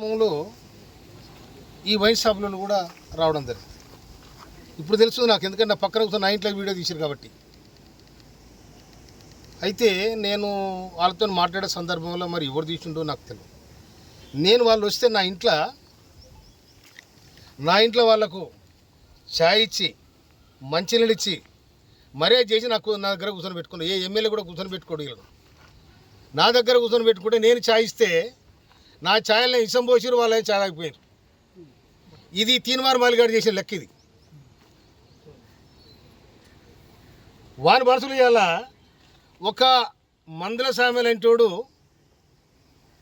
కార్యక్రమంలో ఈ వైన్ షాపులను కూడా రావడం జరిగింది. ఇప్పుడు తెలుసు నాకు, ఎందుకంటే నా పక్కన కూర్చొని నా ఇంట్లో వీడియో తీశారు కాబట్టి. అయితే నేను వాళ్ళతో మాట్లాడే సందర్భంలో మరి ఎవరు తీసిండో నాకు తెలియదు. నేను వాళ్ళు వస్తే నా ఇంట్లో వాళ్ళకు ఛాయ్ ఇచ్చి మంచినీళ్ళు ఇచ్చి మర్యాద చేసి నా దగ్గర కూర్చొని పెట్టుకున్నాను. ఏ ఎమ్మెల్యే కూడా కూర్చొని పెట్టుకోడు. వీళ్ళు నా దగ్గర కూర్చొని పెట్టుకుంటే నేను ఛాయ్ ఇస్తే నా ఛాయల్ని ఇసం పోసిరు, వాళ్ళని ఛాయ్ ఆగిపోయారు. ఇది తీన్మార్ మాలిగాడు చేసిన లెక్క. ఇది వాని మనసులు ఇవాళ ఒక మందుల సామెలంటోడు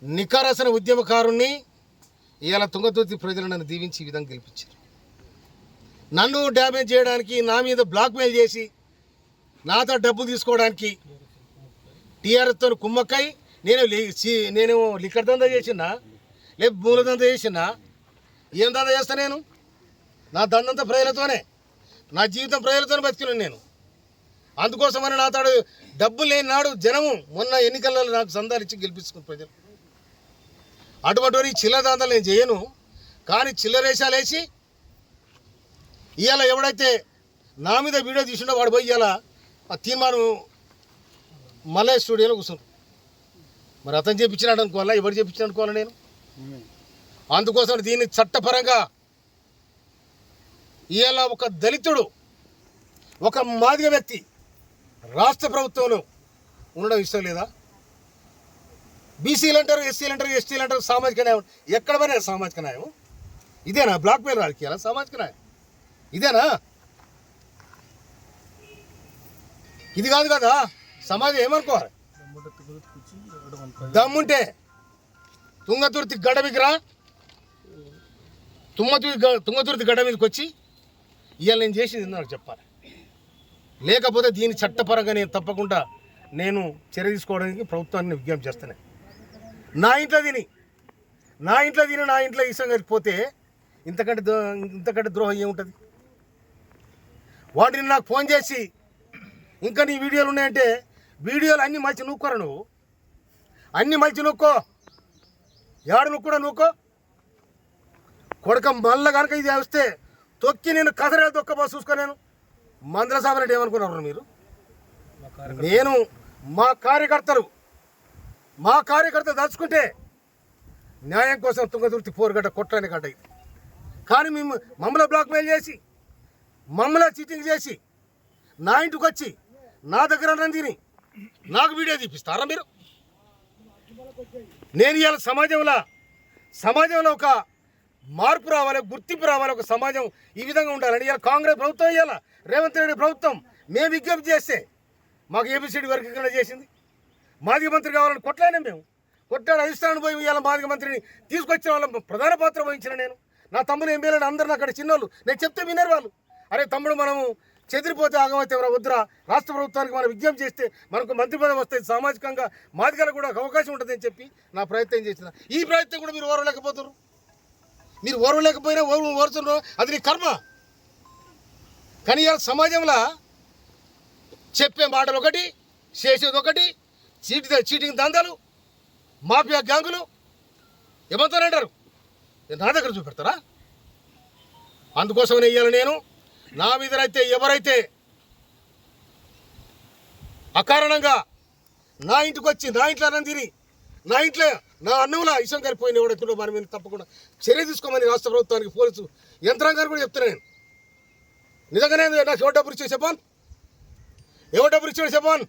నికారసన ఉద్యమకారుణ్ణి ఇవాళ తుంగతుర్తి ప్రజలు నన్ను దీవించి ఈ విధంగా గెలిపించారు. నన్ను డ్యామేజ్ చేయడానికి, నా మీద బ్లాక్మెయిల్ చేసి నాతో డబ్బు తీసుకోవడానికి టీఆర్ఎస్తో కుమ్మక్కై నేను లిక్కర్ దందా చేసినా, లేక భూముల దందా చేసినా, ఏం దందా చేస్తా నేను? నా దందంతా ప్రజలతోనే, నా జీవితం ప్రజలతోనే బతికినాను నేను. అందుకోసమని నాతో డబ్బు లేని నాడు జనము మొన్న ఎన్నికలలో నాకు సందాలు ఇచ్చి గెలిపించుకున్న ప్రజలు. అటువంటి చిల్లర దందాలు నేను చేయను. కానీ చిల్లరేషాలు వేసి ఇవాళ ఎవడైతే నా మీద వీడియో తీసుండో వాడు పోయి ఇవాళ ఆ తీర్మానం మళ్ళీ స్టూడియోలో కూర్చున్నాను. మరి అతను చేయించినాడు అనుకోవాలా, ఎవరు చేయించినాడు అనుకోవాలా నేను? అందుకోసం దీన్ని చట్టపరంగా ఇవాళ ఒక దళితుడు, ఒక మాదిగ వ్యక్తి రాష్ట్ర ప్రభుత్వంలో ఉండడం ఇష్టం లేదా? బీసీలు అంటారు, ఎస్సీలు అంటారు, ఎస్టీలు అంటారు, సామాజిక న్యాయం. ఎక్కడ పోయినా సామాజిక న్యాయం ఇదేనా? బ్లాక్ మెయిల్ రాజకీయాలా సామాజిక న్యాయం ఇదేనా? ఇది కాదు కదా. సమాజం ఏమనుకోవాలి? దమ్ముంటే తుంగతుర్తి గడ్డ మీదకి రా, తుంగతుర్తి గడ్డ మీదకి వచ్చి ఇవాళ నేను చేసింది నాకు చెప్పాలి. లేకపోతే దీని చట్టపరంగా నేను తప్పకుండా నేను చర్య తీసుకోవడానికి ప్రభుత్వాన్ని విజ్ఞప్తి చేస్తాను. నా ఇంట్లో తిని నా ఇంట్లో ఇష్టం కలిగిపోతే ఇంతకంటే ద్రోహం ఏముంటుంది? వాటిని నాకు ఫోన్ చేసి ఇంకా నీ వీడియోలు ఉన్నాయంటే, వీడియోలు అన్నీ మలిచి నూక్కోరా నువ్వు, అన్నీ మలిచి నూక్కో, ఏడు నువ్వు నూక్కో కొడక. మళ్ళీ కనుక ఇది వస్తే తొక్కి నేను కసరేలు తొక్కబో చూసుకో. నేను మందుల సాబనంటే ఏమనుకున్నారు మీరు? నేను మా కార్యకర్తలు దలుచుకుంటే న్యాయం కోసం తుంగతుర్తి పోరుగడ్డ కొట్టని గడ్డ ఇది. కానీ మమ్మల్ని బ్లాక్మెయిల్ చేసి, మమ్మల్ని చీటింగ్ చేసి నా ఇంటికి వచ్చి నా దగ్గర తిని నాకు వీడియో తీపిస్తారా మీరు? నేను ఇవాళ సమాజంలో ఒక మార్పు రావాలి, గుర్తింపు రావాలి, ఒక సమాజం ఈ విధంగా ఉండాలని ఇవాళ కాంగ్రెస్ ప్రభుత్వం, ఇవాళ రేవంత్ రెడ్డి ప్రభుత్వం మేము విజ్ఞప్తి చేస్తే మాకు ఏబిసిడి వర్గీకరణ చేసింది. మాదిగ మంత్రి కావాలని కొట్లాడినా మేము. కొట్లాడి అధిష్టానం పోయి ఇవాళ మాదిగ మంత్రిని తీసుకొచ్చిన వాళ్ళ ప్రధాన పాత్ర వహించిన నేను. నా తమ్ముడు ఎమ్మెల్యేలు అందరూ అక్కడ చిన్నోళ్ళు, నేను చెప్తే వినరు వాళ్ళు. అరే తమ్ముడు, మనము చెదిరిపోతే ఆగమైతే వద్దురా, రాష్ట్ర ప్రభుత్వానికి మనం విజ్ఞప్తి చేస్తే మనకు మంత్రి పదవి వస్తుంది, సామాజికంగా మాదిగలకు కూడా అవకాశం ఉంటుందని చెప్పి నా ప్రయత్నం చేసిన. ఈ ప్రయత్నం కూడా మీరు ఓర్వలేకపోతున్నారు. మీరు ఓర్వలేకపోయినా ఓరుతున్నారు, అది నీ కర్మ. కానీ ఇవాళ సమాజంలో చెప్పే మాటలు ఒకటి, చేసేది ఒకటి, చీటింగ్ దందాలు, మాఫియా గ్యాంగులు ఏమంటారంటారు, నా దగ్గర చూపెడతారా? అందుకోసమనే ఇవాళ నేను నా మీద అయితే ఎవరైతే అకారణంగా నా ఇంటికి వచ్చి నా ఇంట్లో అన్నం తిని నా అన్నంలో ఇష్టం కలిపోయిన ఎవడైతుండో మన మీద తప్పకుండా చర్య తీసుకోమని రాష్ట్ర ప్రభుత్వానికి, పోలీసు యంత్రాంగాన్ని కూడా చెప్తున్నాను. నిజంగానే నాకు ఎవరు డబ్బులు ఇచ్చాడు చెప్పాను.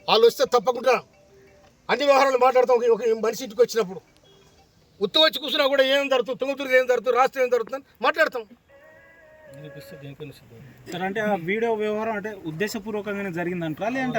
వాళ్ళు వస్తే తప్పకుండా అన్ని వ్యవహారాలు మాట్లాడతాం. ఒక మనిషి ఇంటికి వచ్చినప్పుడు ఉత్తు వచ్చి కూర్చున్నా కూడా ఏం జరుగుతుంది, తుంగతుర్తి ఏం జరుగుతుంది, రాష్ట్రం ఏం జరుగుతుందని మాట్లాడతాం. అంటే ఆ వీడియో వ్యవహారం అంటే ఉద్దేశపూర్వకంగానే జరిగిందంటారా లేదంటే